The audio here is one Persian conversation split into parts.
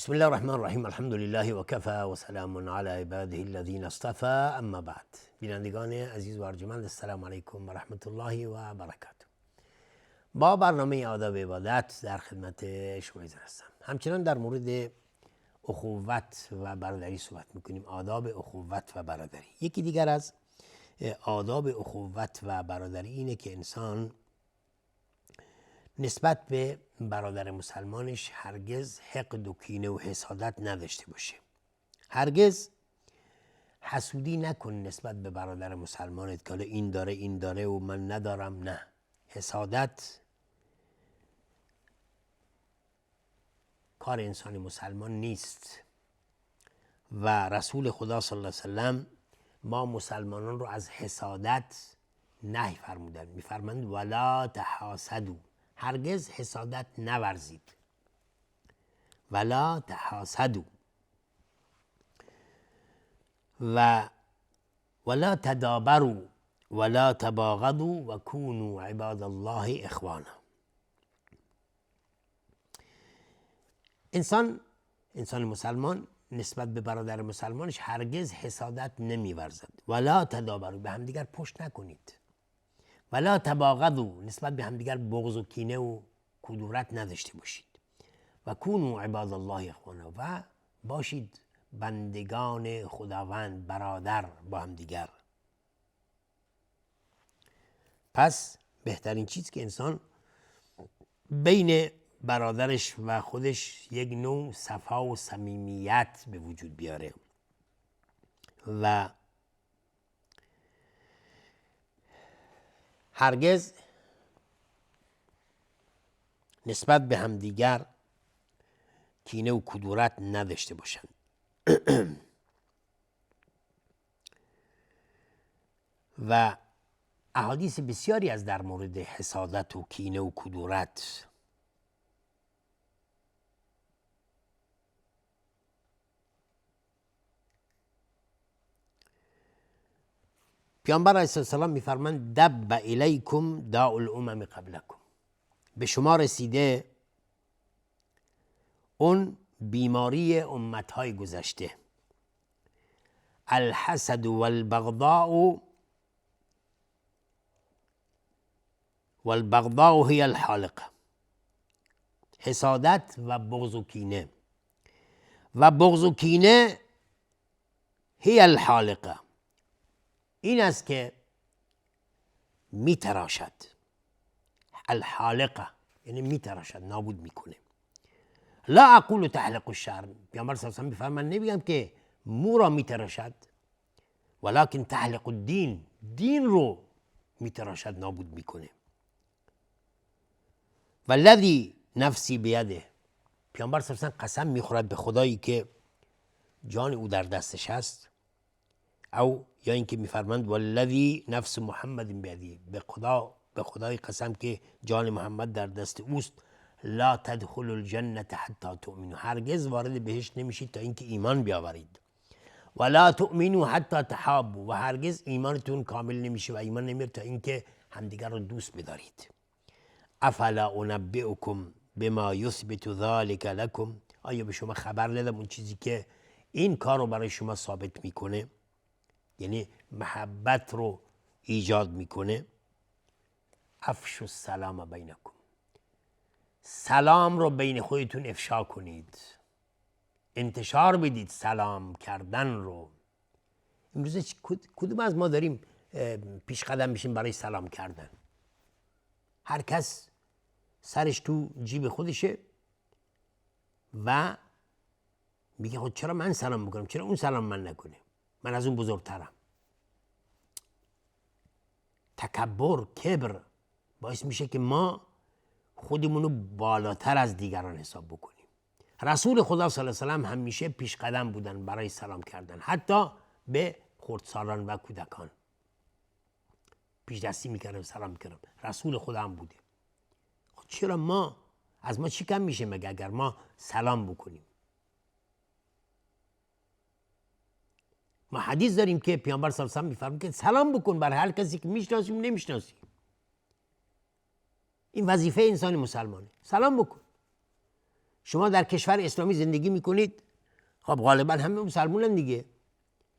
بسم الله الرحمن الرحیم. الحمد لله و کفى و سلام علی عباده الذین اصطفى. اما بعد، بینندگان عزیز و ارجمند، السلام علیکم و رحمت الله و برکاته. با برنامه آداب عبادت در خدمت شما هستم. همچنان در مورد اخوت و برادری صحبت میکنیم. آداب اخوت و برادری. یکی دیگر از آداب اخوت و برادری اینه که انسان نسبت به برادر مسلمانش هرگز حقد و کینه و حسادت نداشته باشه. هرگز حسودی نکن نسبت به برادر مسلمانت که این داره و من ندارم. نه، حسادت کار انسان مسلمان نیست و رسول خدا صلی الله علیه وسلم ما مسلمانان رو از حسادت نهی فرمودن. میفرمند ولا تحاسدوا، هرگز حسادت نورزید. ولا تحاسدوا و ولا تدابروا ولا تباغضوا و كونوا عباد الله اخوانا. انسان مسلمان نسبت به برادر مسلمانش هرگز حسادت نمیورزد. ولا تدابروا، به همدیگر پشت نکنید. ولا تباغضوا، نسبت به همدیگر بغض و کینه و کدورت نداشته باشید. و کونوا عباد الله اخوانا، و باشید بندگان خداوند، برادر با همدیگر. پس بهترین چیز که انسان بین برادرش و خودش یک نوع صفا و صمیمیت به وجود بیاره و هرگز نسبت به همدیگر کینه و کدورت نداشته باشند. و احادیث بسیاری از در مورد حسادت و کینه و کدورت پیامبر علیه السلام میفرمند دب الیکم داء الامم قبلکم، به شما رسیده اون بیماری امتهای گذشته. الحسد والبغضاء هی الحالقه، حسادت و بغض و کینه و بغض و کینه هی الحالقه، این است که میتراشد. الحالقه یعنی میتراشد، نابود میکنه. لا اقول تحلق الشعر، پیامبر صلی الله علیه و آله میفرماید نمیگم که مو را میتراشد، ولکن تحلق الدین، دین رو میتراشد، نابود میکنه. والذی نفسی بیده، پیامبر صلی الله علیه و آله قسم میخورد به خدایی که جان او در دستش هست. او یا اینکه میفرماند والذی نفس محمد بیده، به خدای قسم که جان محمد در دست اوست. لا تدخلوا الجنة حتی تؤمنوا، هرگز وارد بهشت نمیشید تا اینکه ایمان بیاورید. ولا تؤمنوا حتی تحابوا، و هرگز ایمانتون کامل نمیشه و ایمان نمیاد تا اینکه همدیگر رو دوست بدارید. افلا انبئکم بما یثبت ذلک لکم، آیا به شما خبر ندم اون چیزی که این کار رو برای شما ثابت میکنه، یعنی محبت رو ایجاد میکنه. افشوا السلام بینکم، سلام رو بین خودتون افشا کنید، انتشار بدید سلام کردن رو. امروز کدوم از ما داریم پیش قدم میشیم برای سلام کردن؟ هر کس سرش تو جیب خودشه و میگه خود چرا من سلام بکنم، چرا اون سلام من نکنه، من از اون بزرگترم. تکبر، کبر باعث میشه که ما خودمونو بالاتر از دیگران حساب بکنیم. رسول خدا صلی الله علیه و آله همیشه پیش قدم بودن برای سلام کردن، حتی به خردسالان و کودکان پیش دستی میکردن، سلام میکردن. رسول خدا هم بوده. چرا از ما چی کم میشه مگه اگر ما سلام بکنیم؟ ما حدیث داریم که پیامبر صلی الله علیه و آله میفرماید که سلام بکن بر هر کسی که میشناسی و نمیشناسی. این وظیفه انسان مسلمانه، سلام بکن. شما در کشور اسلامی زندگی میکنید، خب غالبا همه مسلمانن دیگه،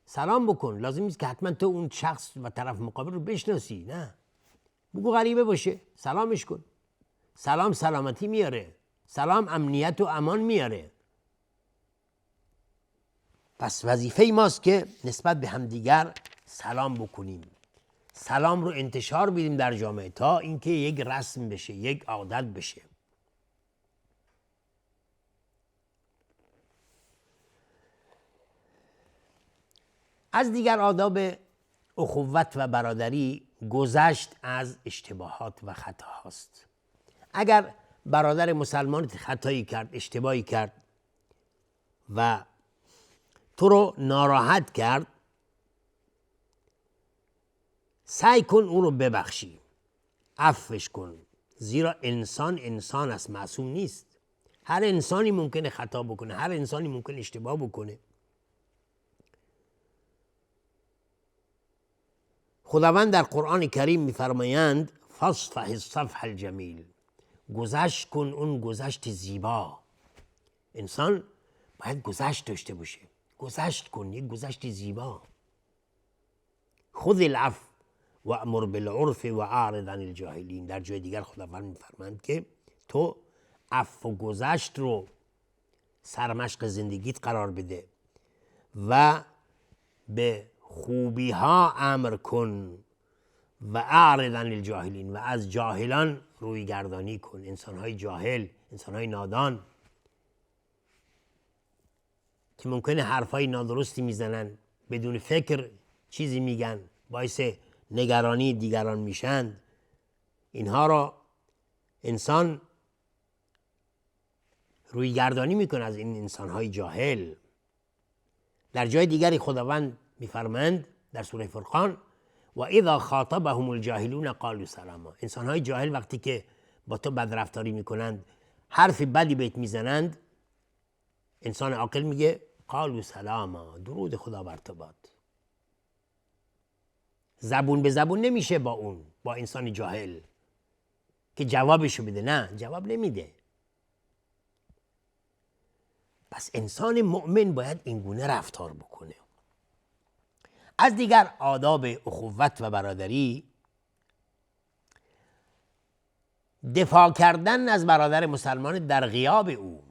سلام بکن. لازم نیست که حتما تو اون شخص و طرف مقابل رو بشناسی، نه، بگو غریبه باشه سلامش کن. سلام سلامتی میاره، سلام امنیت و امان میاره. پس وظیفه ماست که نسبت به همدیگر سلام بکنیم، سلام رو انتشار بدیم در جامعه تا اینکه یک رسم بشه، یک عادت بشه. از دیگر آداب اخوت و برادری گذشت از اشتباهات و خطاهاست. اگر برادر مسلمان خطایی کرد، اشتباهی کرد و تو رو ناراحت کرد، سعی کن او رو ببخشی، عفوش کن، زیرا انسان است، معصوم نیست. هر انسانی ممکنه خطا بکنه، هر انسانی ممکنه اشتباه بکنه. خداوند در قرآن کریم میفرمایند فاصفح الصفح الجمیل، گذشت کن اون گذشت زیبا. انسان باید گذشت داشته باشه، گذشت کن یک گذشت زیبا. خذ العفو و امر بالعرف و اعرض عن الجاهلین. در جای دیگر خداوند میفرمایند که تو عفو و گذشت رو سرمشق زندگیت قرار بده و به خوبی ها امر کن و اعرض عن الجاهلین، و از جاهلان روی گردانی کن. انسان های جاهل، انسان های نادان که ممکنه حرفای نادرستی میزنن، بدون فکر چیزی میگن، باعث نگرانی دیگران میشن، اینها را انسان روی گردانی میکنه از این انسانهای جاهل. در جای دیگری خداوند میفرمایند در سوره فرقان و اذا خاطبهم الجاهلون قالوا سلاما. انسانهای جاهل وقتی که با تو بدرفتاری میکنند، حرف بدی بهت میزنند، انسان عاقل میگه قالوا سلاما، درود خدا بر تو باد. زبون به زبون نمیشه با انسان جاهل که جوابشو بده، نه، جواب نمیده. پس انسان مؤمن باید اینگونه رفتار بکنه. از دیگر آداب اخوت و برادری دفاع کردن از برادر مسلمان در غیاب او.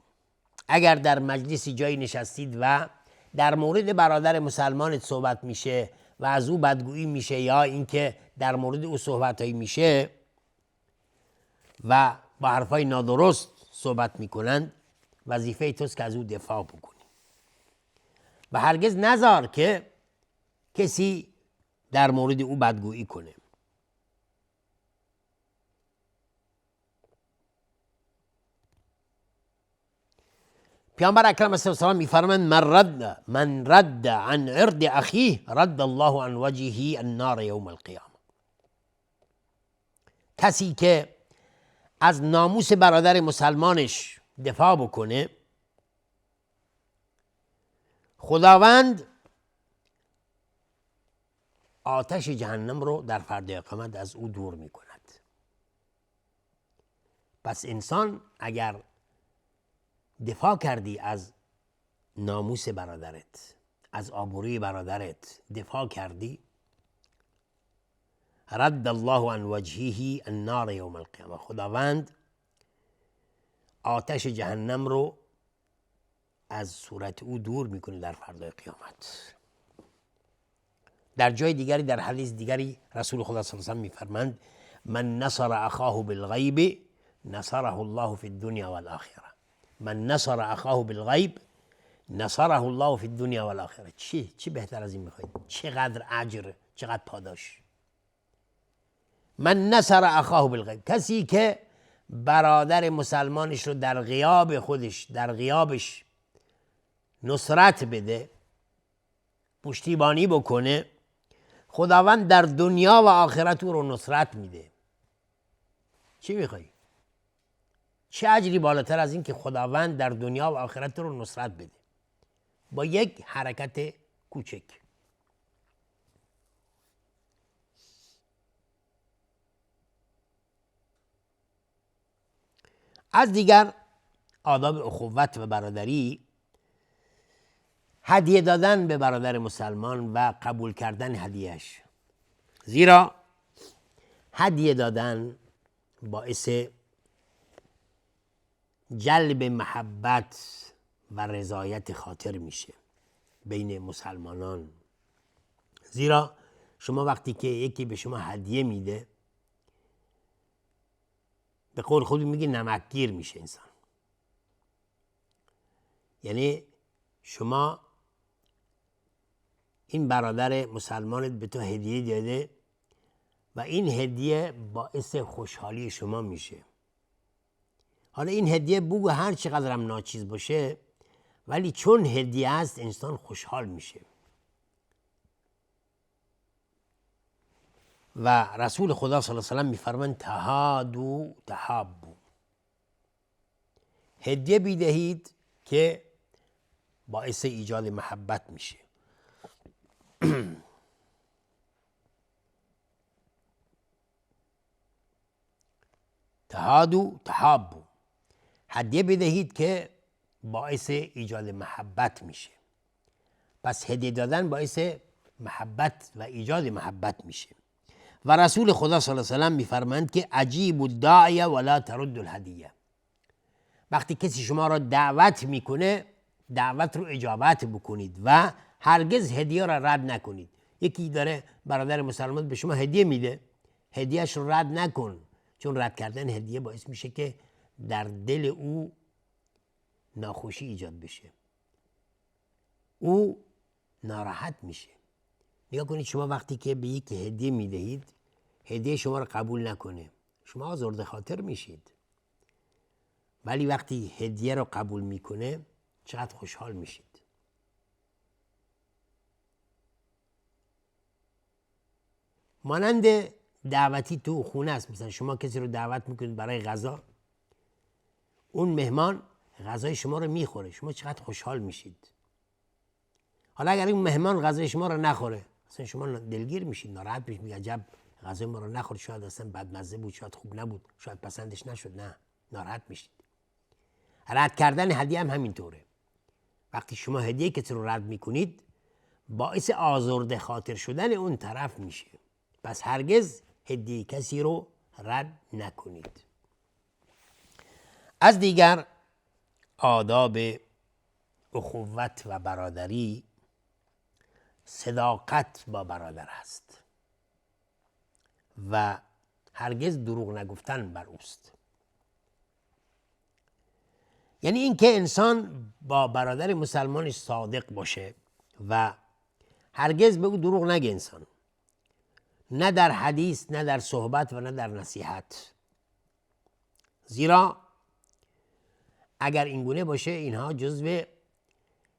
اگر در مجلسی جایی نشستید و در مورد برادر مسلمانت صحبت میشه و از او بدگویی میشه یا اینکه در مورد او صحبتایی میشه و با حرفای نادرست صحبت میکنند، وظیفه توست که از او دفاع بکنی و هرگز نذار که کسی در مورد او بدگویی کنه. پیامبر اکرم صلی الله علیه و آله میفرمایند من رد عن عرض اخیه رد الله عن وجهه النار یوم القیامه. کسی که از ناموس برادر مسلمانش دفاع بکنه، خداوند آتش جهنم رو در فردای قیامت از او دور می کند. پس انسان اگر دفاع کردی از ناموس برادرت، از آبروی برادرت دفاع کردی، رد الله عن وجهه النار یوم القیامه، خداوند آتش جهنم رو از صورت او دور میکنه در فردای قیامت. در جای دیگری، در حدیث دیگری، رسول خدا صلی الله علیه و آله میفرمایند من نصر اخاه بالغیب نصره الله فی الدنیا والآخره. من نصر اخاه بالغیب نصره الله فی الدنیا والآخره. چی بهتر از این میخواید؟ چقدر اجر، چقدر پاداش. من نصر اخاه بالغیب، کسی که برادر مسلمانش رو در غیاب خودش، در غیابش نصرت بده، پشتیبانی بکنه، خداوند در دنیا و آخرت او رو نصرت میده. چی میخوای؟ چه اجری بالاتر از این که خداوند در دنیا و آخرت رو نصرت بده با یک حرکت کوچک. از دیگر آداب اخوت و برادری، هدیه دادن به برادر مسلمان و قبول کردن هدیهش. زیرا هدیه دادن باعث جلب محبت و رضایت خاطر میشه بین مسلمانان. زیرا شما وقتی که یکی به شما هدیه میده، به قول خود میگی نمکگیر میشه انسان. یعنی شما این برادر مسلمانت به تو هدیه داده و این هدیه باعث خوشحالی شما میشه. حالا این هدیه بگو هر چقدر هم ناچیز باشه، ولی چون هدیه است انسان خوشحال میشه. و رسول خدا صلی الله علیه و سلم میفرمایند تهادوا تحابوا، هدیه بدهید که باعث ایجاد محبت میشه. تهادوا تحابوا، هدیه بدهید که باعث ایجاد محبت میشه. پس هدیه دادن باعث محبت و ایجاد محبت میشه. و رسول خدا صلی الله علیه و سلم میفرمایند که اجیبوا الداعی ولا تردوا الهدیه، وقتی کسی شما را دعوت میکنه دعوت رو اجابت بکنید و هرگز هدیه را رد نکنید. یکی داره برادر مسلمان به شما هدیه میده، هدیهش رو رد نکن، چون رد کردن هدیه باعث میشه که در دل او ناخوشی ایجاد بشه، او ناراحت میشه. نگاه کنید شما وقتی که به یکی هدیه میدهید، هدیه شما رو قبول نکنه، شما آزرده خاطر میشید. ولی وقتی هدیه رو قبول میکنه چقدر خوشحال میشید. مانند دعوتی تو خونه است. مثلا شما کسی رو دعوت میکنید برای غذا، اون مهمان غذای شما رو میخوره، شما چقدر خوشحال میشید. حالا اگر این مهمان غذای شما رو نخوره، اصلا شما دلگیر میشید، ناراحت میشید، میگید عجب غذای ما رو نخورد، شاید اصلا بدمزه بود، شاید خوب نبود، شاید پسندش نشد. نه، ناراحت میشید. رد کردن هدیه هم همینطوره. وقتی شما هدیه کسی رو رد میکنید باعث آزرده خاطر شدن اون طرف میشه. پس هرگز هدیه کسی رو رد نکنید. از دیگر آداب اخوت و برادری صداقت با برادر است و هرگز دروغ نگفتن بر اوست. یعنی اینکه انسان با برادر مسلمانش صادق باشه و هرگز به او دروغ نگه انسان، نه در حدیث، نه در صحبت و نه در نصیحت. زیرا اگر اینگونه باشه اینها جزو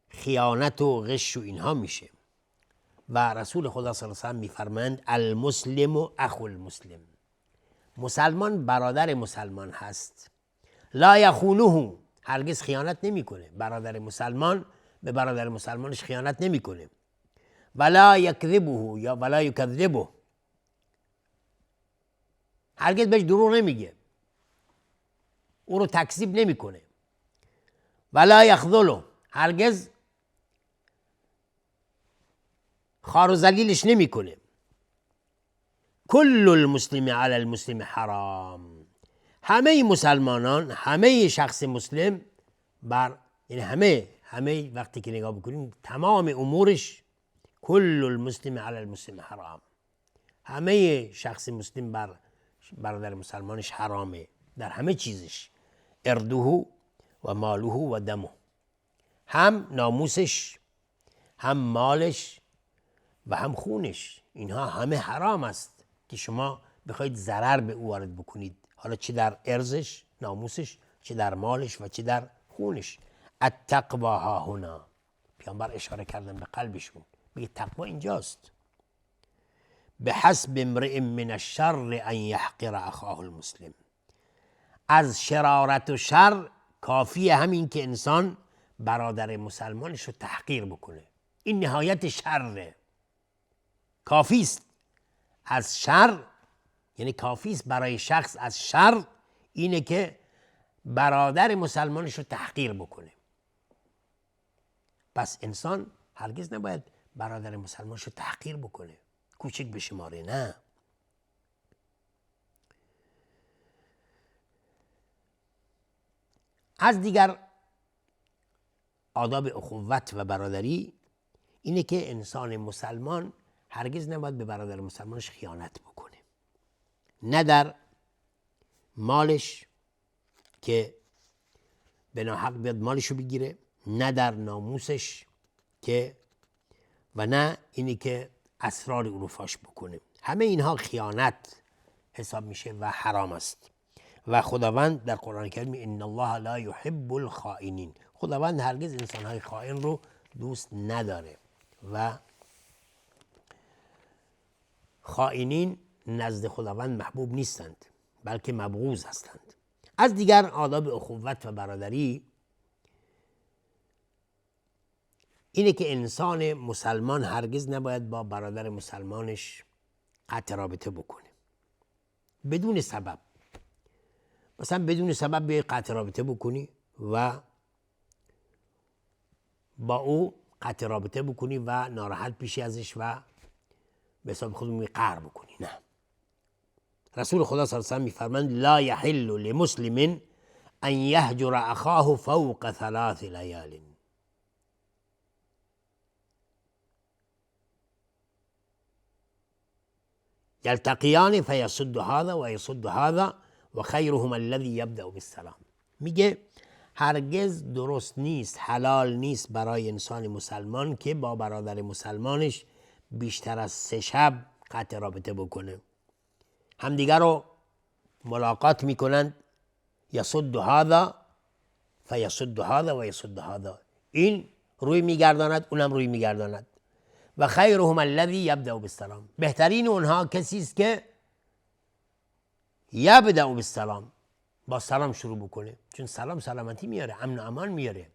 خیانت و غش و اینها میشه. و رسول خدا صلی الله علیه و سلم میفرمایند المسلم اخو المسلم، مسلمان برادر مسلمان هست. لا یخونه، هرگز خیانت نمیکنه. برادر مسلمان به برادر مسلمانش خیانت نمیکنه. ولا یکذبه یا ولا یکذبه، هرگز بهش دروغ نمیگه، او رو تکذیب نمیکنه. ولا یخذله، هرگز خار و ذلیلش نمیکنه. کل المسلم علی المسلم حرام، همه مسلمانان، همه شخص مسلم یعنی همه وقتی که نگاه بکنیم تمام امورش کل المسلم علی المسلم حرام، همه شخص مسلم بر برادر مسلمانش حرامه در همه چیزش. ارده و ماله و دمه، هم ناموسش، هم مالش و هم خونش، اینها همه حرام است که شما بخواید ضرر به او وارد بکنید، حالا چه در ارزش، ناموسش، چه در مالش و چه در خونش. التقوی ها هنا، پیامبر اشاره کردن به قلبشون، میگه تقوا اینجاست. به حسب امرئ من الشر ان یحقر اخاه المسلم، از شرارت و شر کافیه همین که انسان برادر مسلمانش رو تحقیر بکنه. این نهایت شره، کافیست. از شر یعنی کافیست برای شخص از شر اینه که برادر مسلمانش رو تحقیر بکنه. پس انسان هرگز نباید برادر مسلمانش رو تحقیر بکنه، کوچک بشماره، نه. از دیگر آداب اخوت و برادری اینه که انسان مسلمان هرگز نباید به برادر مسلمانش خیانت بکنه، نه در مالش که به ناحق بیاد مالشو بگیره، نه در ناموسش که و نه اینی که اسرار او رو فاش بکنه. همه اینها خیانت حساب میشه و حرام است. و خداوند در قرآن کریم ان الله لا یحب الخائنین، خداوند هرگز انسانهای خائن رو دوست نداره و خائنین نزد خداوند محبوب نیستند بلکه مبغوض هستند. از دیگر آداب اخوت و برادری اینه که انسان مسلمان هرگز نباید با برادر مسلمانش قطع رابطه بکنه بدون سبب. مثلا بدون سبب به قطع رابطه بکنی و با او قطع رابطه بکنی و ناراحت بشی ازش و به حساب خود قهر بکنی، نه. رسول خدا صلی الله علیه و آله میفرماند لا یحل لمسلم ان یهجر اخاه فوق 3 لیال. یلتقیان فیصد هذا و یصد هذا و خیرهما الذی یبدأ بالسلام. میگه هرگز درست نیست، حلال نیست برای انسان مسلمان که با برادر مسلمانش بیشتر از 3 شب قطع رابطه بکنه. همدیگر رو ملاقات میکنند، یصد هذا فیصد هذا و یصد هذا، این روی میگرداند اونم روی میگرداند. و خیرهما الذی یبدأ بالسلام، بهترین اونها کسی است که یبدأ بالسلام، با سلام شروع بکنه، چون سلام سلامتی میاره، امن و امان میاره.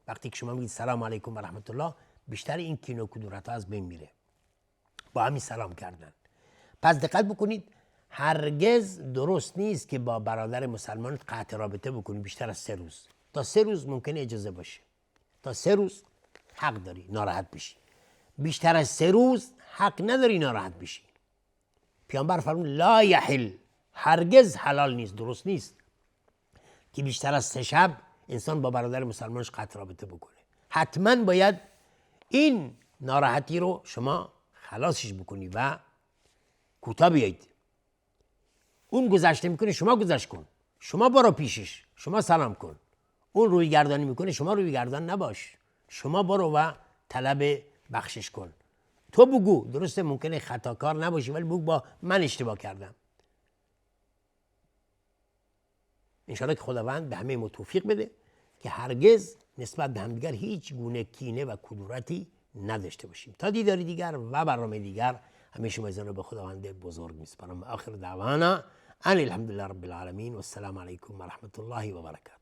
وقتی که شما میگید سلام علیکم و رحمت الله، بیشتر این کینه و کدورت ها از بین میره با همین سلام کردن. پس دقت بکنید، هرگز درست نیست که با برادر مسلمان قطع رابطه بکنی بیشتر از 3 روز. تا 3 روز ممکنه اجازه باشه، تا 3 روز حق داری ناراحت بشی، بیشتر از 3 روز حق نداری ناراحت بشی. پیامبر فرمود لا یحل، هرگز حلال نیست، درست نیست که بیشتر از 3 شب انسان با برادر مسلمانش قطع رابطه بکنه. حتما باید این ناراحتی رو شما خلاصش بکنی و کوتاه بیایید. اون گذشته میکنه، شما گذشت کن، شما برو پیشش، شما سلام کن. اون روی گردانی میکنه، شما روی گردان نباش، شما برو و طلب بخشش کن. تو بگو، درسته ممکنه خطاکار نباشی ولی بگو با من اشتباه کردم. انشاءالله که خداوند به همه ما توفیق بده که هرگز نسبت به همدیگر هیچ گونه کینه و کدورتی نداشته باشیم. تا دیداری دیگر و برنامه دیگر همه شما ایزان رو به خداوند بزرگ میسپارم. آخر دعوانا ان الحمدلله رب العالمین و السلام علیکم و رحمت الله و برکاته.